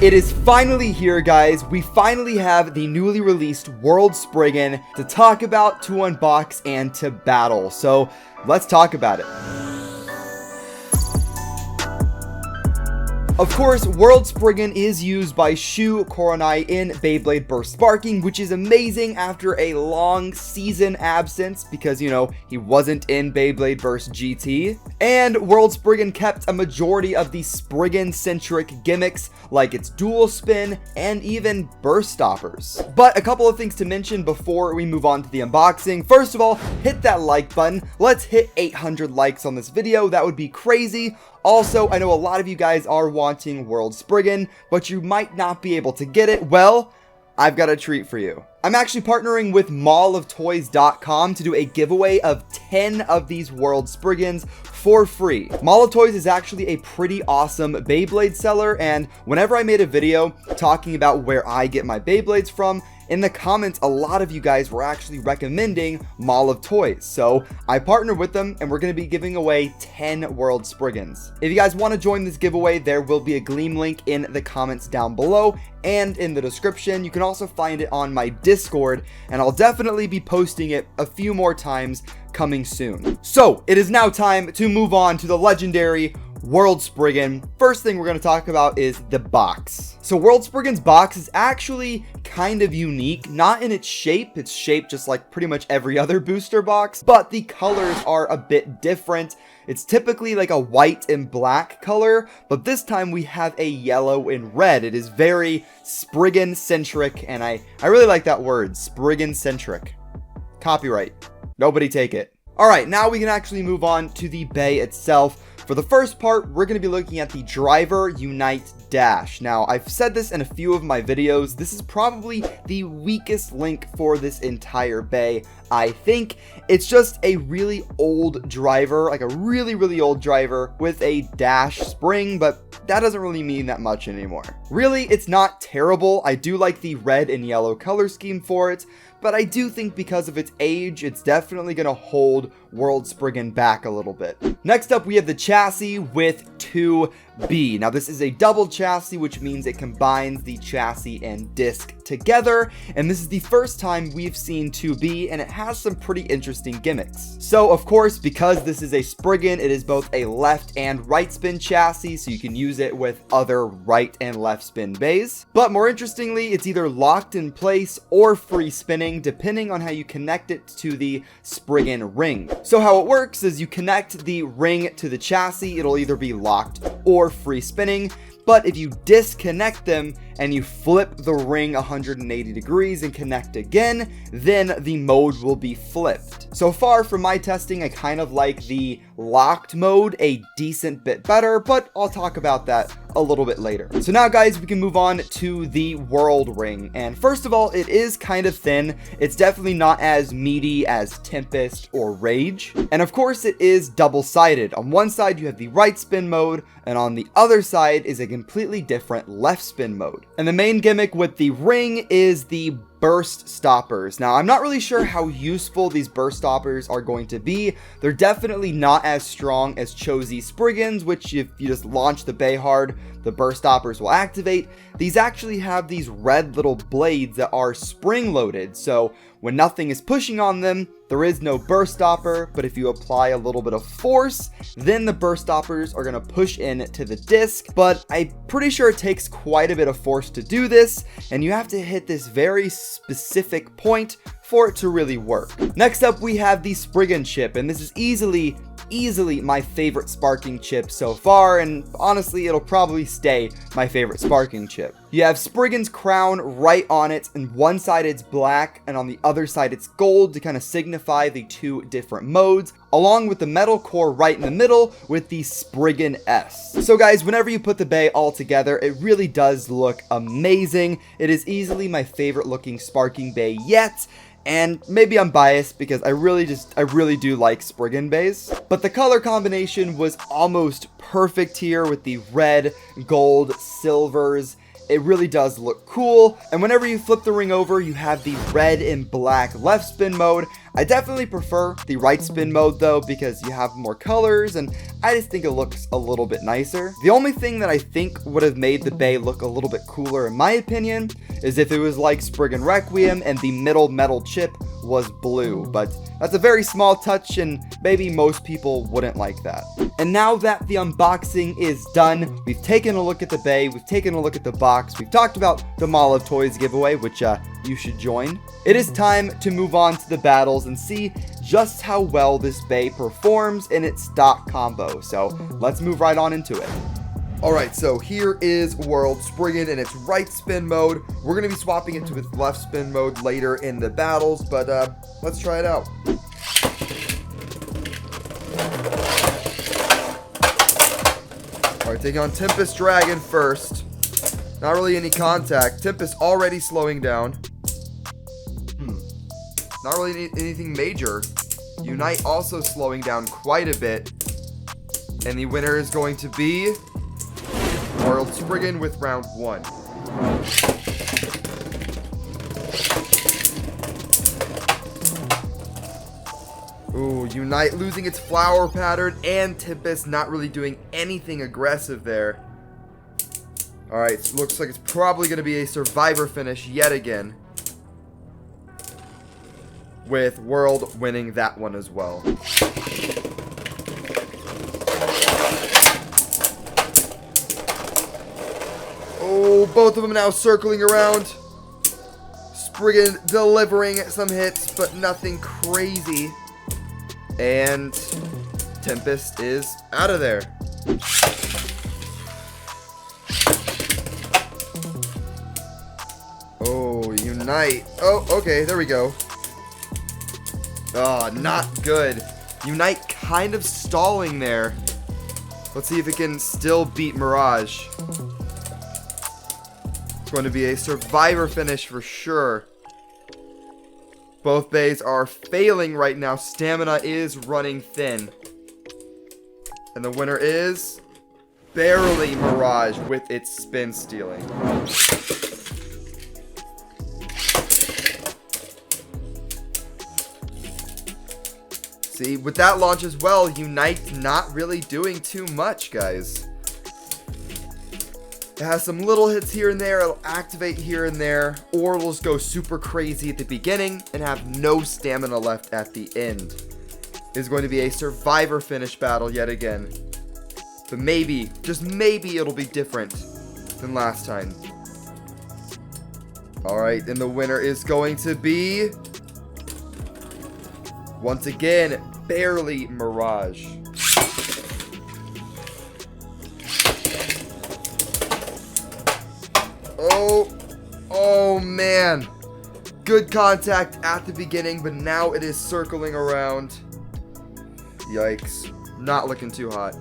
It is finally here, guys. We finally have the newly released World Spriggan to talk about, to unbox, and to battle. So let's talk about it. Of course, World Spriggan is used by Shu Koronai in Beyblade Burst Sparking, which is amazing after a long season absence because, you know, he wasn't in Beyblade Burst GT. And World Spriggan kept a majority of the Spriggan-centric gimmicks like its dual spin and even burst stoppers. But a couple of things to mention before we move on to the unboxing. First of all, hit that like button. Let's hit 800 likes on this video. That would be crazy. Also, I know a lot of you guys are wanting World Spriggan, but you might not be able to get it. Well, I've got a treat for you. I'm actually partnering with malloftoys.com to do a giveaway of 10 of these World Spriggans for free. Mall of Toys is actually a pretty awesome Beyblade seller, and whenever I made a video talking about where I get my Beyblades from, in the comments, a lot of you guys were actually recommending Mall of Toys. So I partnered with them and we're going to be giving away 10 World Spriggans. If you guys want to join this giveaway, there will be a Gleam link in the comments down below and in the description. You can also find it on my Discord, and I'll definitely be posting it a few more times coming soon. So it is now time to move on to the legendary World Spriggan. First thing we're going to talk about is the box. So World Spriggan's box is actually kind of unique, not in its shape. It's shaped just like pretty much every other booster box, but the colors are a bit different. It's typically like a white and black color, but this time we have a yellow and red. It is very Spriggan-centric, and I really like that word, Spriggan-centric. Copyright. Nobody take it. Alright, now we can actually move on to the bay itself. For the first part, we're going to be looking at the Driver Unite Dash. Now, I've said this in a few of my videos. This is probably the weakest link for this entire bay. I think it's just a really old driver, like a really old driver with a dash spring, but that doesn't really mean that much anymore. Really, it's not terrible. I do like the red and yellow color scheme for it, but I do think because of its age, it's definitely going to hold World Spriggan back a little bit. Next up, we have the chassis with 2B. Now, this is a double chassis, which means it combines the chassis and disc together, and this is the first time we've seen 2B, and it has some pretty interesting gimmicks. So, of course, because this is a Spriggan, it is both a left and right spin chassis, so you can use it with other right and left spin bays. But more interestingly, it's either locked in place or free spinning, depending on how you connect it to the Spriggan ring. So how it works is you connect the ring to the chassis, it'll either be locked or free spinning. But if you disconnect them and you flip the ring 180 degrees and connect again, then the mode will be flipped. So far from my testing, I kind of like the locked mode a decent bit better, but I'll talk about that a little bit later. So now, guys, we can move on to the World Ring. And first of all, it is kind of thin. It's definitely not as meaty as Tempest or Rage. And of course, it is double-sided. On one side, you have the right spin mode, and on the other side is a completely different left spin mode. And the main gimmick with the ring is the burst stoppers. Now, I'm not really sure how useful these burst stoppers are going to be. They're definitely not as strong as Chozy Spriggans, which if you just launch the bay hard, the burst stoppers will activate. These actually have these red little blades that are spring loaded, so when nothing is pushing on them, there is no burst stopper, but if you apply a little bit of force, then the burst stoppers are going to push in to the disc. But I'm pretty sure it takes quite a bit of force to do this, and you have to hit this very specific point for it to really work. Next up, we have the Spriggan chip, and this is easily my favorite sparking chip so far, and honestly, it'll probably stay my favorite sparking chip. You have Spriggan's crown right on it, and one side it's black, and on the other side it's gold to kind of signify the two different modes, along with the metal core right in the middle with the Spriggan S. So guys, whenever you put the bay all together, it really does look amazing. It is easily my favorite looking sparking bay yet. And maybe I'm biased because I really do like Spriggan bays. But the color combination was almost perfect here with the red, gold, silvers. it really does look cool. And whenever you flip the ring over, you have the red and black left spin mode. I definitely prefer the right spin mode though, because you have more colors and I just think it looks a little bit nicer. The only thing that I think would have made the bay look a little bit cooler in my opinion is if it was like Spriggan Requiem and the middle metal chip was blue, but that's a very small touch and maybe most people wouldn't like that. And now that the unboxing is done, we've taken a look at the bay, we've taken a look at the box, we've talked about the Mall of Toys giveaway, which you should join. It is time to move on to the battles and see just how well this bay performs in its stock combo. So let's move right on into it. Alright, so here is World Spriggan in its right spin mode. We're going to be swapping it to its left spin mode later in the battles, but let's try it out. Alright, taking on Tempest Dragon first. Not really any contact. Tempest already slowing down. Not really anything major. Unite also slowing down quite a bit. And the winner is going to be World Spriggan with round 1. Ooh, Unite losing its flower pattern and Tempest not really doing anything aggressive there. Alright, looks like it's probably going to be a survivor finish yet again, with World winning that one as well. Oh, both of them now circling around. Spriggan delivering some hits, but nothing crazy. And Tempest is out of there. Oh, Unite. Oh, okay, there we go. Oh, not good. Unite kind of stalling there. Let's see if it can still beat Mirage. It's going to be a survivor finish for sure. Both bays are failing right now. Stamina is running thin. And the winner is barely Mirage with its spin stealing. See, with that launch as well, Unite not really doing too much, guys. It has some little hits here and there, it'll activate here and there, or it'll just go super crazy at the beginning and have no stamina left at the end. It is going to be a survivor finish battle yet again. But maybe, just maybe it'll be different than last time. Alright, and the winner is going to be, once again, barely Mirage. Oh man. Good contact at the beginning, but now it is circling around. Yikes. Not looking too hot.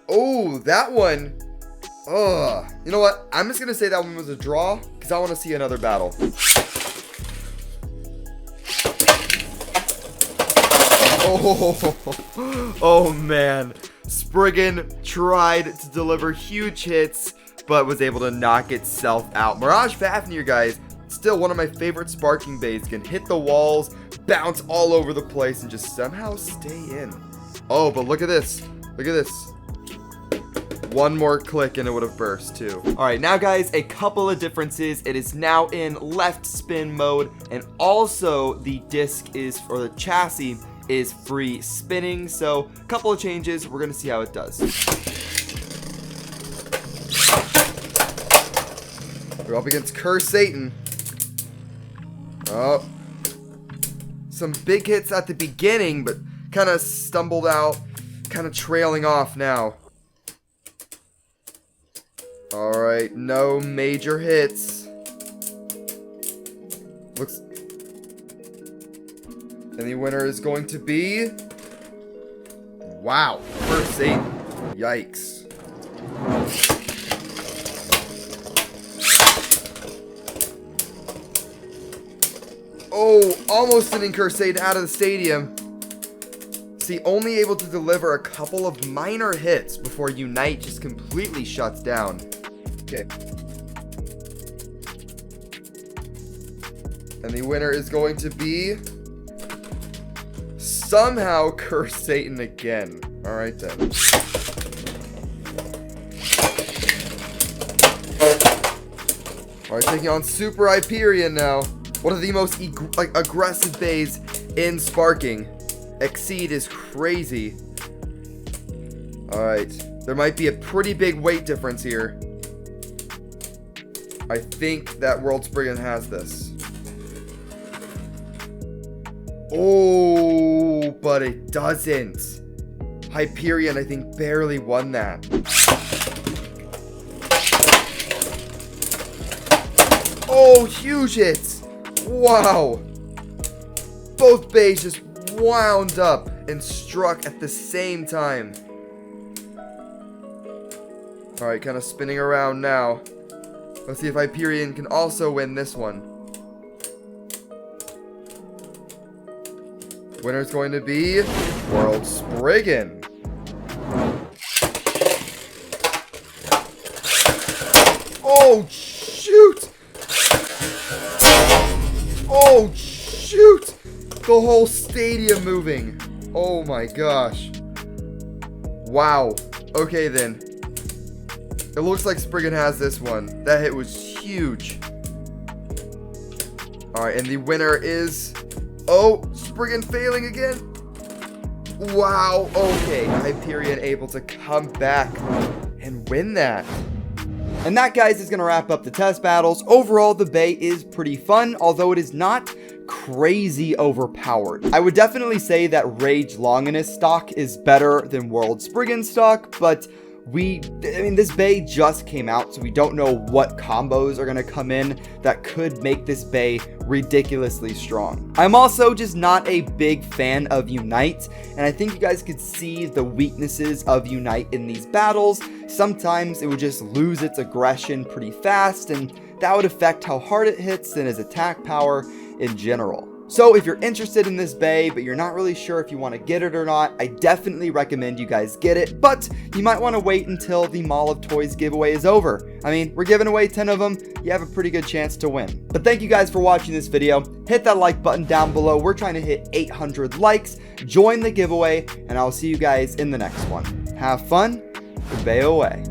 Oh, that one. Ugh. You know what? I'm just going to say that one was a draw because I want to see another battle. Oh man. Spriggan tried to deliver huge hits, but was able to knock itself out. Mirage Fafnir, guys, still one of my favorite sparking bays. Can hit the walls, bounce all over the place, and just somehow stay in. Oh, but look at this. Look at this. One more click and it would have burst too. Alright, now guys, a couple of differences. It is now in left spin mode, and also the disc is, or the chassis is free spinning. So a couple of changes. We're gonna see how it does. We're up against Curse Satan. Oh, some big hits at the beginning, but kind of stumbled out, kind of trailing off now. Alright, no major hits. Looks... And the winner is going to be... Wow, Curse Satan. Yikes. Oh, almost sending Cursaid out of the stadium. See, only able to deliver a couple of minor hits before Unite just completely shuts down. Okay. And the winner is going to be somehow Curse Satan again. Alright then. Alright, taking on Super Hyperion now. One of the most aggressive bays in Sparking. Exceed is crazy. Alright. There might be a pretty big weight difference here. I think that World Spriggan has this. Oh, but it doesn't. Hyperion, I think, barely won that. Oh, huge hits. Wow. Both bays just wound up and struck at the same time. Alright, kind of spinning around now. Let's see if Hyperion can also win this one. Winner's going to be World Spriggan. Oh, shoot! Oh, shoot! The whole stadium moving. Oh my gosh. Wow. Okay then. It looks like Spriggan has this one. That hit was huge. Alright, and the winner is... Oh, Spriggan failing again. Wow. Okay, Hyperion able to come back and win that. And that, guys, is going to wrap up the test battles. Overall, the Bay is pretty fun, although it is not crazy overpowered. I would definitely say that Rage Longinus stock is better than World Spriggan stock, but this Bay just came out, so we don't know what combos are going to come in that could make this Bay ridiculously strong. I'm also just not a big fan of Unite, and I think you guys could see the weaknesses of Unite in these battles. Sometimes it would just lose its aggression pretty fast, and that would affect how hard it hits and its attack power in general. So if you're interested in this Bay, but you're not really sure if you want to get it or not, I definitely recommend you guys get it, but you might want to wait until the Mall of Toys giveaway is over. I mean, we're giving away 10 of them, you have a pretty good chance to win. But thank you guys for watching this video. Hit that like button down below. We're trying to hit 800 likes, join the giveaway, and I'll see you guys in the next one. Have fun, Bay away.